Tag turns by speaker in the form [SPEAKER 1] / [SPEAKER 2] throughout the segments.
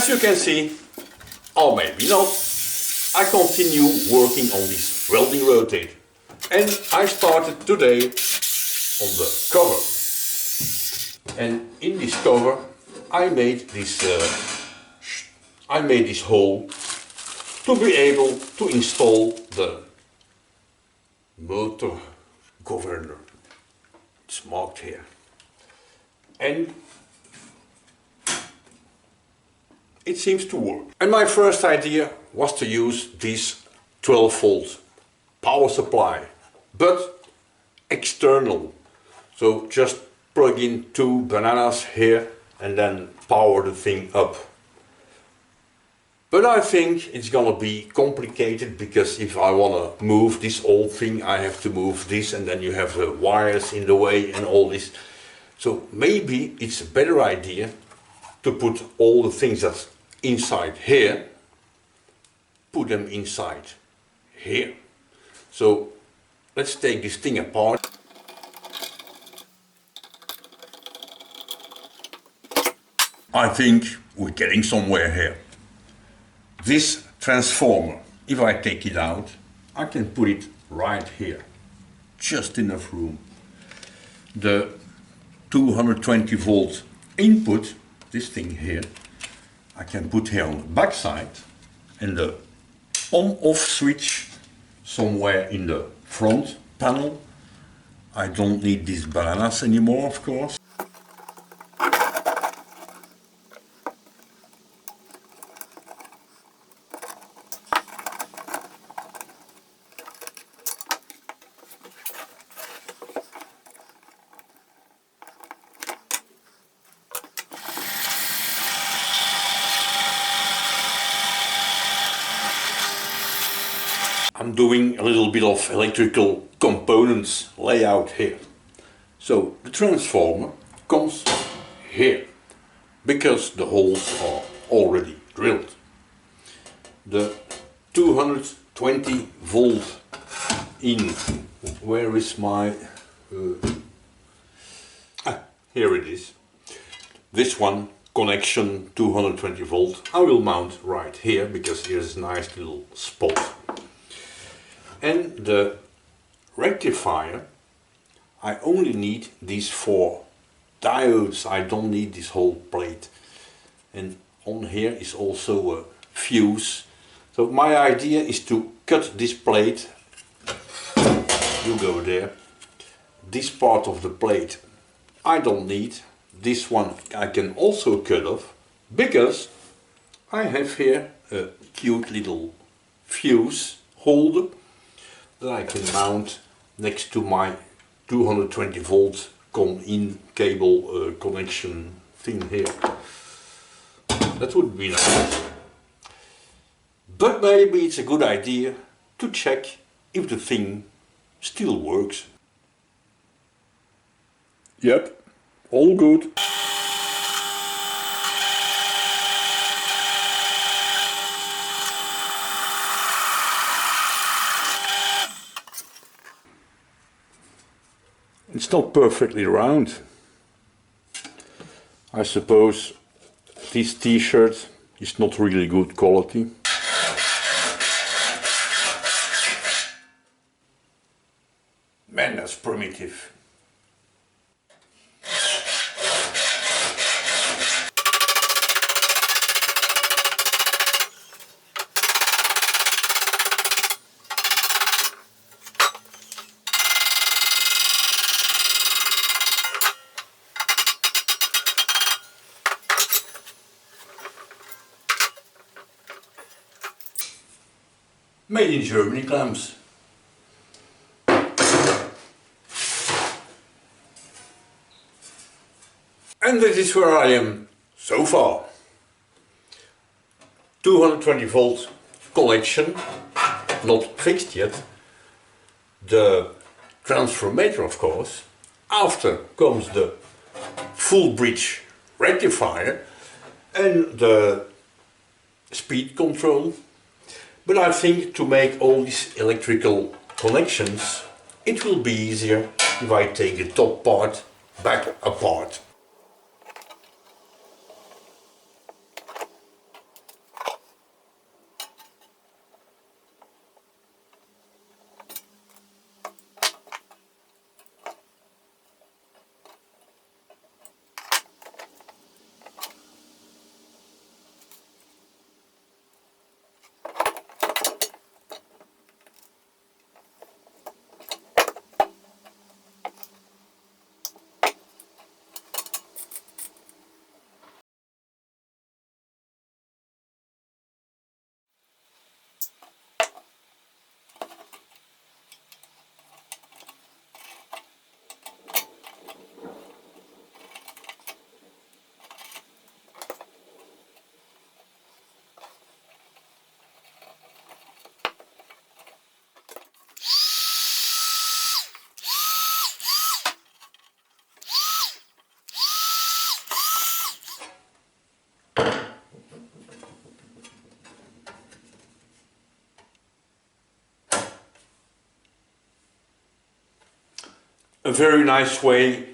[SPEAKER 1] As you can see, or maybe not, I continue working on this welding rotator. And I started today on the cover. And in this cover I made this hole to be able to install the motor governor. It's marked here. And it seems to work. And my first idea was to use this 12 volt power supply, but external. So just plug in two bananas here and then power the thing up. But I think it's gonna be complicated, because if I wanna move this old thing, I have to move this, and then you have the wires in the way and all this. So maybe it's a better idea to put all the things that's inside here, put them inside here. So let's take this thing apart. I think we're getting somewhere here. This transformer, if I take it out, I can put it right here. Just enough room. The 220 volt input, this thing here, I can put here on the back side, and the on-off switch somewhere in the front panel. I don't need these bananas anymore, of course. I'm doing a little bit of electrical components layout here. So the transformer comes here, because the holes are already drilled. The 220 volt in, where is my, here it is. This one, connection 220 volt, I will mount right here, because here's a nice little spot. And the rectifier, I only need these 4 diodes, I don't need this whole plate. And on here is also a fuse. So my idea is to cut this plate, you go there, this part of the plate I don't need, this one I can also cut off, because I have here a cute little fuse holder that I can mount next to my 220 volt come-in cable connection thing here. That would be nice. But maybe it's a good idea to check if the thing still works. Yep, all good. It's not perfectly round. I suppose this t-shirt is not really good quality. Man, that's primitive. Made in Germany clamps. And this is where I am so far. 220 volt connection, not fixed yet. The transformator, of course. After comes the full bridge rectifier and the speed control. But I think to make all these electrical connections, it will be easier if I take the top part back apart. A very nice way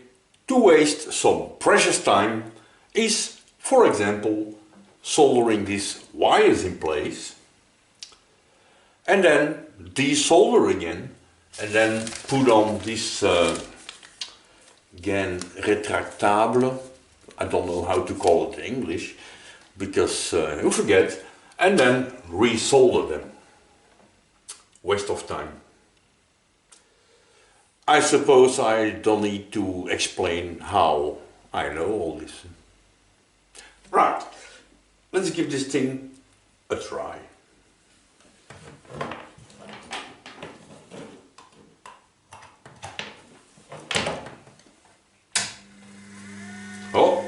[SPEAKER 1] to waste some precious time is, for example, soldering these wires in place and then desolder again and then put on this again retractable, I don't know how to call it in English because you forget, and then resolder them. Waste of time. I suppose I don't need to explain how I know all this. Right, let's give this thing a try. Oh.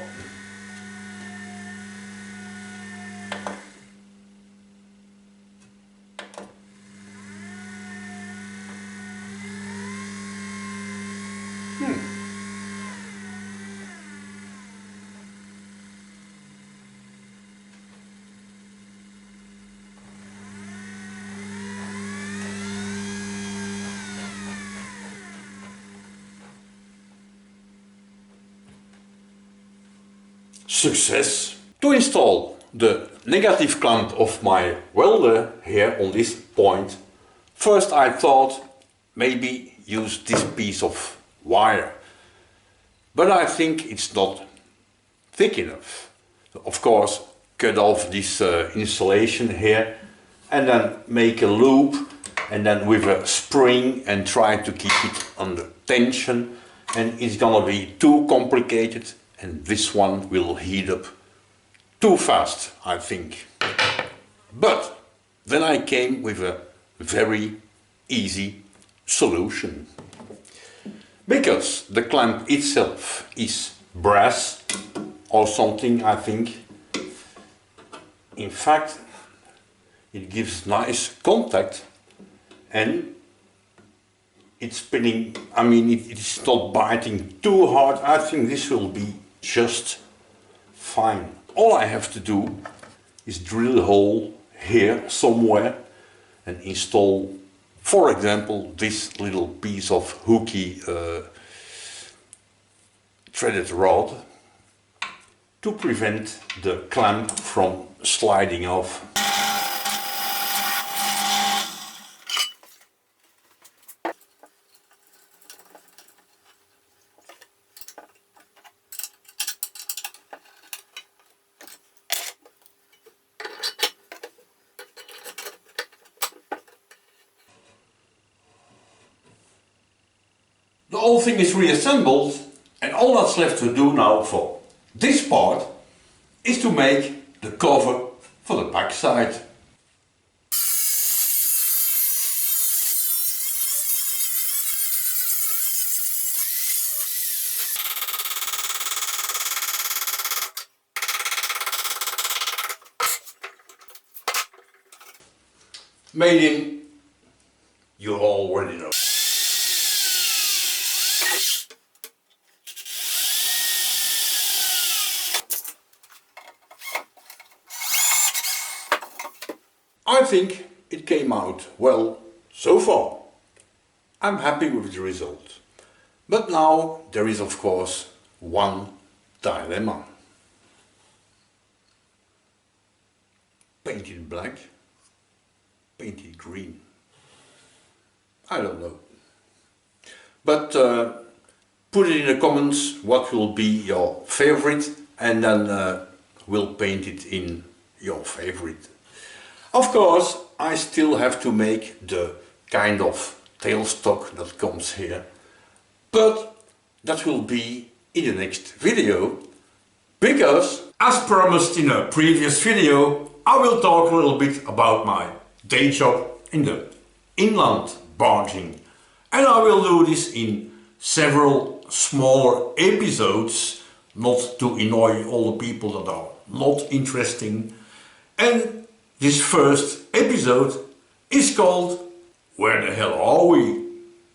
[SPEAKER 1] Success! To install the negative clamp of my welder here on this point, first I thought maybe use this piece of wire, but I think it's not thick enough. Of course, cut off this insulation here and then make a loop and then with a spring and try to keep it under tension, and it's gonna be too complicated and this one will heat up too fast, I think. But then I came with a very easy solution. Because the clamp itself is brass or something, I think. In fact, it gives nice contact and it's spinning, I mean it's not biting too hard. I think this will be just fine. All I have to do is drill a hole here somewhere and install, for example, this little piece of hooky threaded rod to prevent the clamp from sliding off. The whole thing is reassembled, and all that's left to do now for this part is to make the cover for the backside. Made in, you already know. I think it came out well so far. I'm happy with the result. But now there is of course one dilemma. Paint it black, paint it green. I don't know. But put it in the comments what will be your favorite, and then we'll paint it in your favorite. Of course, I still have to make the kind of tailstock that comes here, but that will be in the next video, because, as promised in a previous video, I will talk a little bit about my day job in the inland barging, and I will do this in several smaller episodes, not to annoy all the people that are not interesting. And this first episode is called Where the Hell Are We?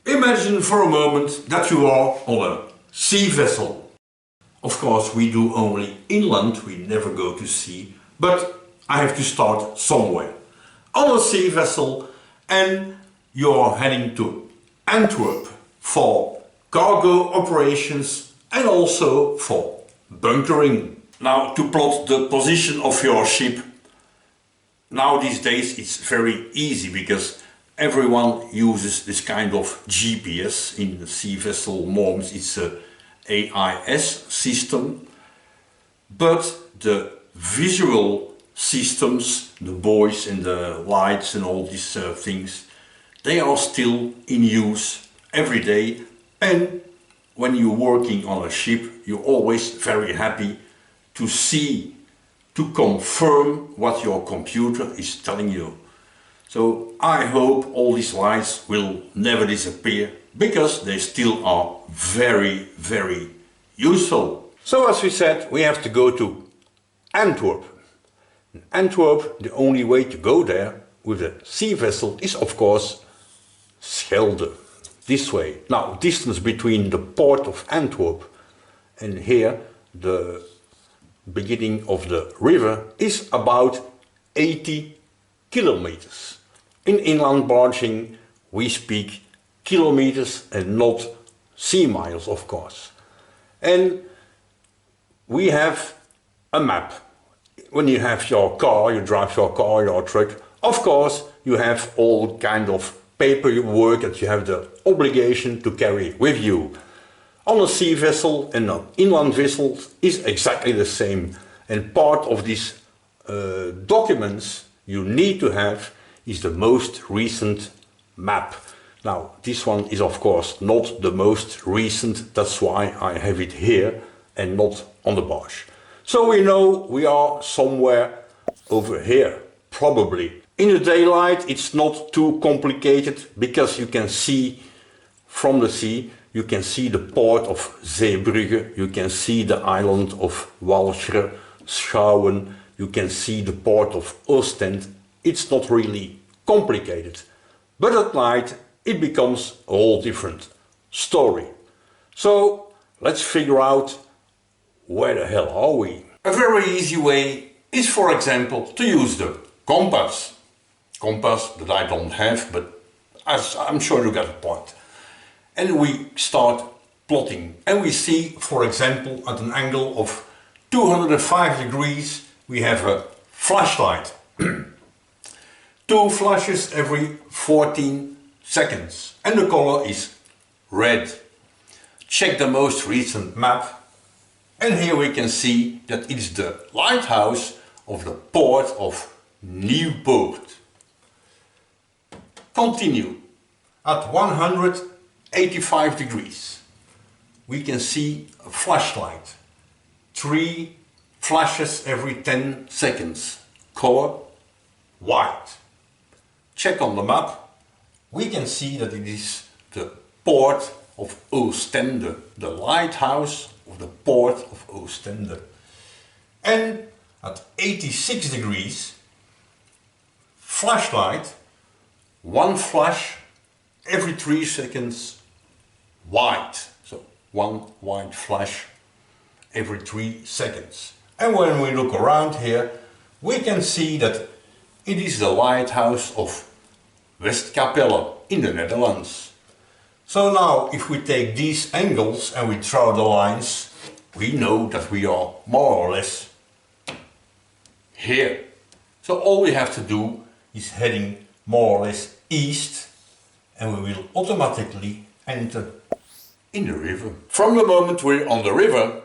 [SPEAKER 1] Imagine for a moment that you are on a sea vessel. Of course we do only inland, we never go to sea, but I have to start somewhere. On a sea vessel, and you're heading to Antwerp for cargo operations and also for bunkering. Now, to plot the position of your ship, now these days it's very easy because everyone uses this kind of GPS. In the sea vessel norms it's a AIS system, but the visual systems, the buoys and the lights and all these things, they are still in use every day. And when you're working on a ship, you're always very happy to see, to confirm what your computer is telling you. So I hope all these lights will never disappear, because they still are very, very useful. So as we said, we have to go to Antwerp. In Antwerp, the only way to go there with a sea vessel is of course Schelde, this way. Now, distance between the port of Antwerp and here, the beginning of the river, is about 80 kilometers. In inland barging we speak kilometers and not sea miles, of course. And we have a map. When you have your car, you drive your car, your truck, of course you have all kind of paperwork that you have the obligation to carry with you. On a sea vessel and an inland vessel is exactly the same. And part of these documents you need to have is the most recent map. Now, this one is of course not the most recent, that's why I have it here and not on the barge. So we know we are somewhere over here, probably. In the daylight it's not too complicated, because you can see from the sea, you can see the port of Zeebrugge, you can see the island of Walcheren, Schouwen, you can see the port of Ostend. It's not really complicated, but at night it becomes a whole different story. So let's figure out where the hell are we. A very easy way is, for example, to use the compass. Compass that I don't have, but I'm sure you get the point. And we start plotting, and we see, for example, at an angle of 205 degrees we have a flashlight. 2 flashes every 14 seconds, and the color is red. Check the most recent map, and here we can see that it's the lighthouse of the port of Nieuwpoort. Continue. At 185 degrees we can see a flashlight. 3 flashes every 10 seconds. Color white. Check on the map. We can see that it is the port of Oostende, the lighthouse of the port of Oostende. And at 86 degrees, flashlight, 1 flash every 3 seconds, white. So 1 white flash every 3 seconds. And when we look around here, we can see that it is the lighthouse of Westkapelle in the Netherlands. So now, if we take these angles and we draw the lines, we know that we are more or less here. So all we have to do is heading more or less east, and we will automatically enter in the river. From the moment we're on the river,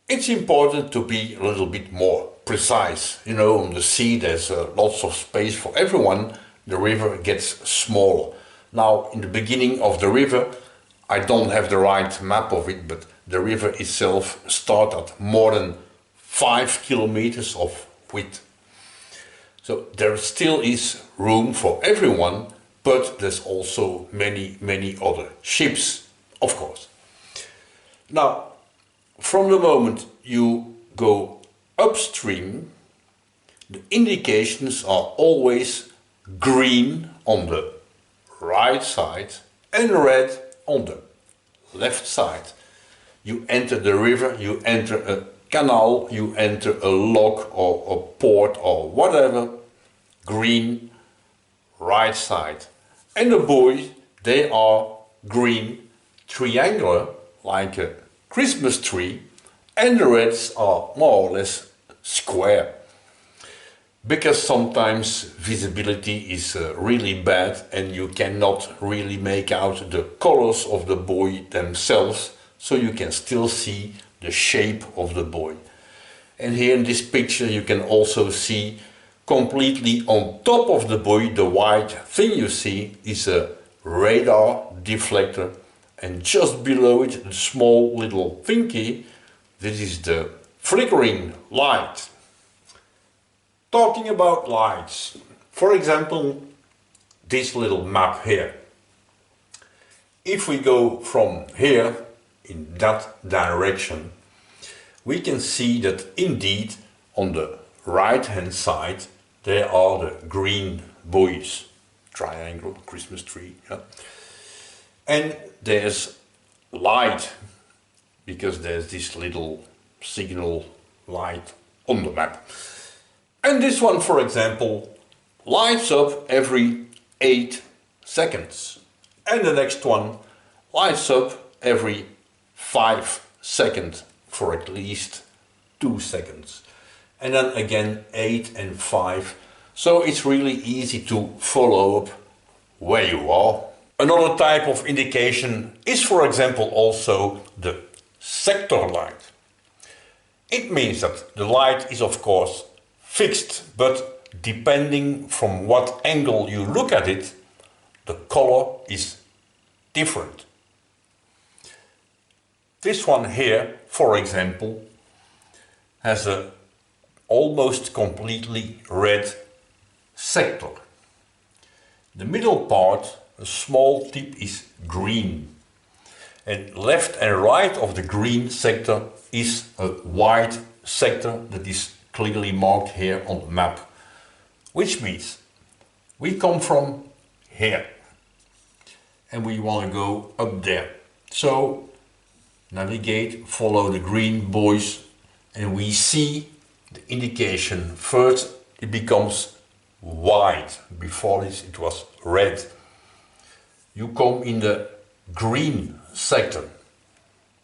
[SPEAKER 1] it's important to be a little bit more precise. You know, on the sea there's lots of space for everyone. The river gets smaller. Now, in the beginning of the river, I don't have the right map of it, but the river itself starts at more than 5 kilometers of width. So there still is room for everyone, but there's also many other ships, of course. Now, from the moment you go upstream, the indications are always green on the right side and red on the left side. You enter the river, you enter a canal, you enter a lock or a port or whatever, green, right side. And the buoys, they are green triangular like a Christmas tree, and the reds are more or less square. Because sometimes visibility is really bad and you cannot really make out the colors of the buoy themselves, so you can still see the shape of the buoy. And here in this picture you can also see completely on top of the buoy, the white thing you see is a radar deflector, and just below it the small little thingy, this is the flickering light. Talking about lights, for example, this little map here. If we go from here in that direction, we can see that indeed on the right hand side there are the green buoys, triangle, Christmas tree, yeah. And there's light, because there's this little signal light on the map. And this one, for example, lights up every 8 seconds. And the next one lights up every 5 seconds for at least 2 seconds. And then again 8 and 5. So it's really easy to follow up where you are. Another type of indication is, for example, also the sector light. It means that the light is of course fixed, but depending from what angle you look at it, the color is different. This one here, for example, has a almost completely red sector. The middle part, a small tip, is green. And left and right of the green sector is a white sector that is clearly marked here on the map. Which means we come from here and we want to go up there. So navigate, follow the green buoys, and we see the indication. First it becomes white, before this it was red. You come in the green sector,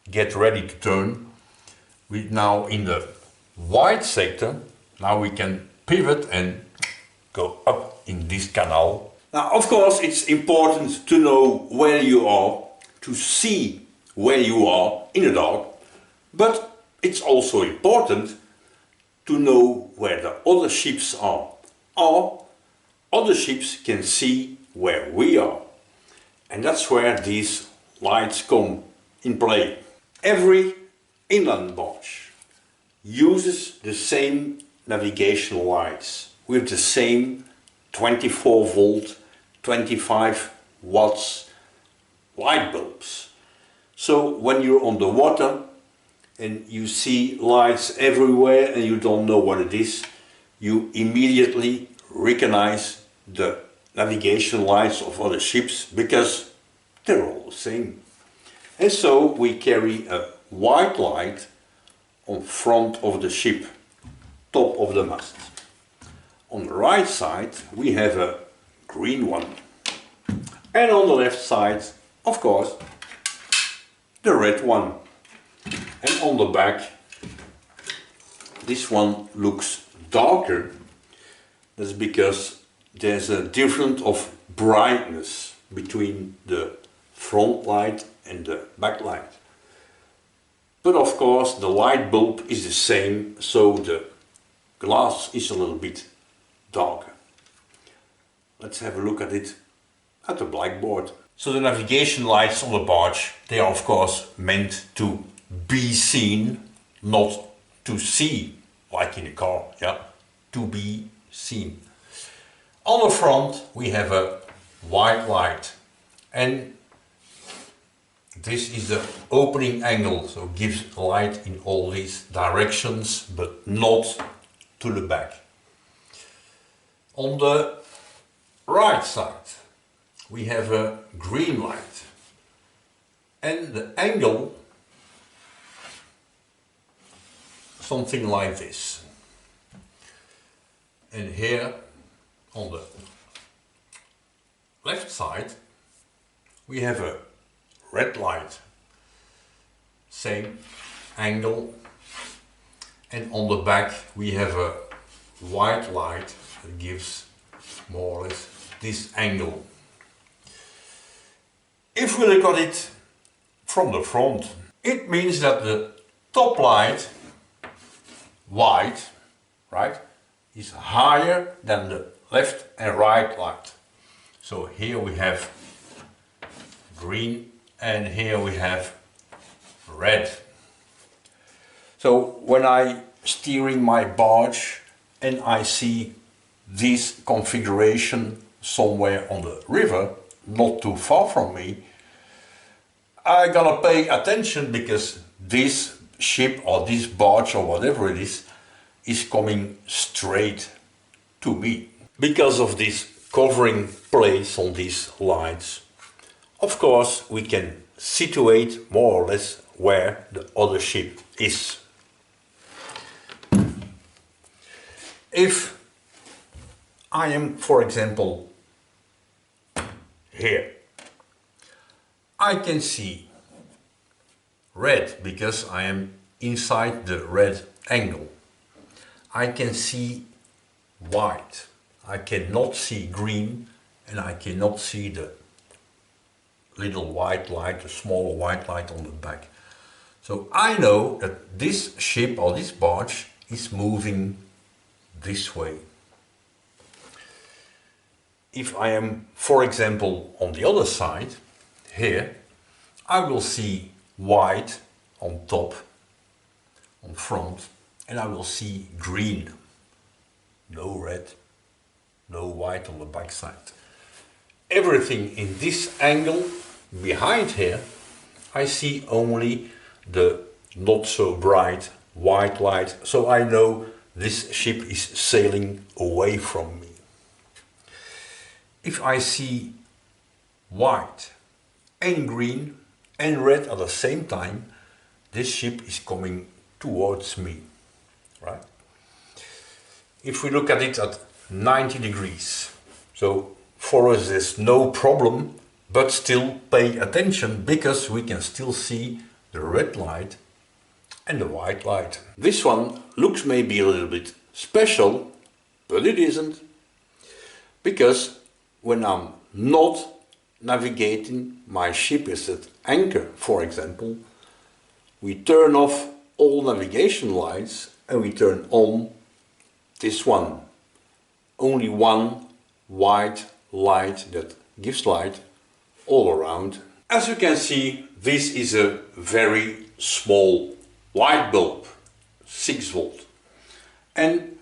[SPEAKER 1] get ready to turn. We're now in the white sector. Now we can pivot and go up in this canal. Now of course it's important to know where you are, to see where you are in the dark, but it's also important to know where the other ships are, or other ships can see where we are. And that's where these lights come in play. Every inland barge uses the same navigation lights with the same 24 volt, 25 watts light bulbs. So when you're on the water and you see lights everywhere and you don't know what it is, you immediately recognize the navigation lights of other ships, because they're all the same. And so we carry a white light on front of the ship, top of the mast. On the right side we have a green one, and on the left side, of course, the red one. And on the back, this one looks darker. That's because there's a difference of brightness between the front light and the back light. But of course the light bulb is the same, so the glass is a little bit darker. Let's have a look at it at the blackboard. So the navigation lights on the barge, they are of course meant to be seen, not to see, like in a car, yeah, to be seen. On the front we have a white light, and this is the opening angle, so it gives light in all these directions, but not to the back. On the right side we have a green light, and the angle something like this. And here on the left side we have a red light. Same angle. And on the back we have a white light that gives more or less this angle. If we look at it from the front, it means that the top light, white, right, is higher than the left and right light. So here we have green and here we have red. So when I steering my barge and I see this configuration somewhere on the river, not too far from me, I gotta pay attention because this ship or this barge or whatever it is coming straight to me. Because of this covering place on these lights, of course we can situate more or less where the other ship is. If I am, for example, here, I can see red because I am inside the red angle. I can see white. I cannot see green and I cannot see the little white light, the smaller white light on the back. So I know that this ship or this barge is moving this way. If I am, for example, on the other side, here, I will see white on top, on front, and I will see green. No red, no white on the back side. Everything in this angle behind here, I see only the not so bright white light, so I know this ship is sailing away from me. If I see white and green and red at the same time, this ship is coming towards me, right? If we look at it at 90 degrees, so for us there's no problem, but still pay attention because we can still see the red light and the white light. This one looks maybe a little bit special, but it isn't, because when I'm not navigating, my ship is at anchor, for example, we turn off all navigation lights and we turn on this one. Only one white light that gives light all around. As you can see, this is a very small light bulb, 6 volt. And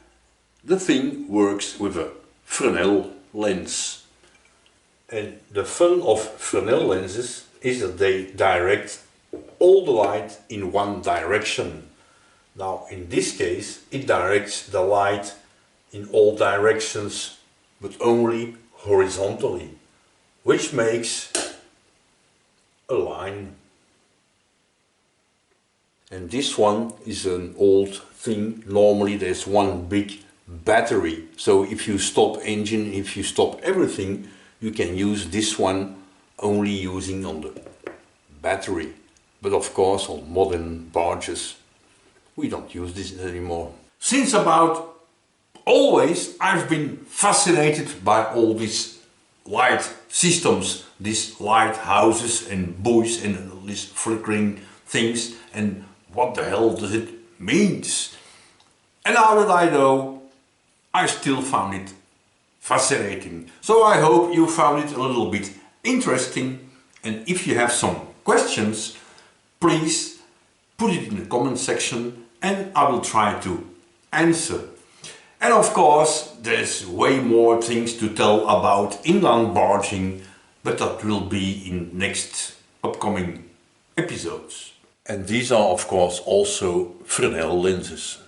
[SPEAKER 1] the thing works with a Fresnel lens. And the fun of Fresnel lenses is that they direct all the light in one direction. Now in this case it directs the light in all directions, but only horizontally, which makes a line. And this one is an old thing. Normally there's one big battery, so if you stop engine, if you stop everything, you can use this one only using on the battery. But of course on modern barges we don't use this anymore. Since about always I've been fascinated by all these light systems, these lighthouses and buoys and these flickering things, and what the hell does it mean? And now that I know, I still found it fascinating. So I hope you found it a little bit interesting, and if you have some questions, please put it in the comment section and I will try to answer. And of course there's way more things to tell about inland barging, but that will be in next upcoming episodes. And these are of course also Fresnel lenses.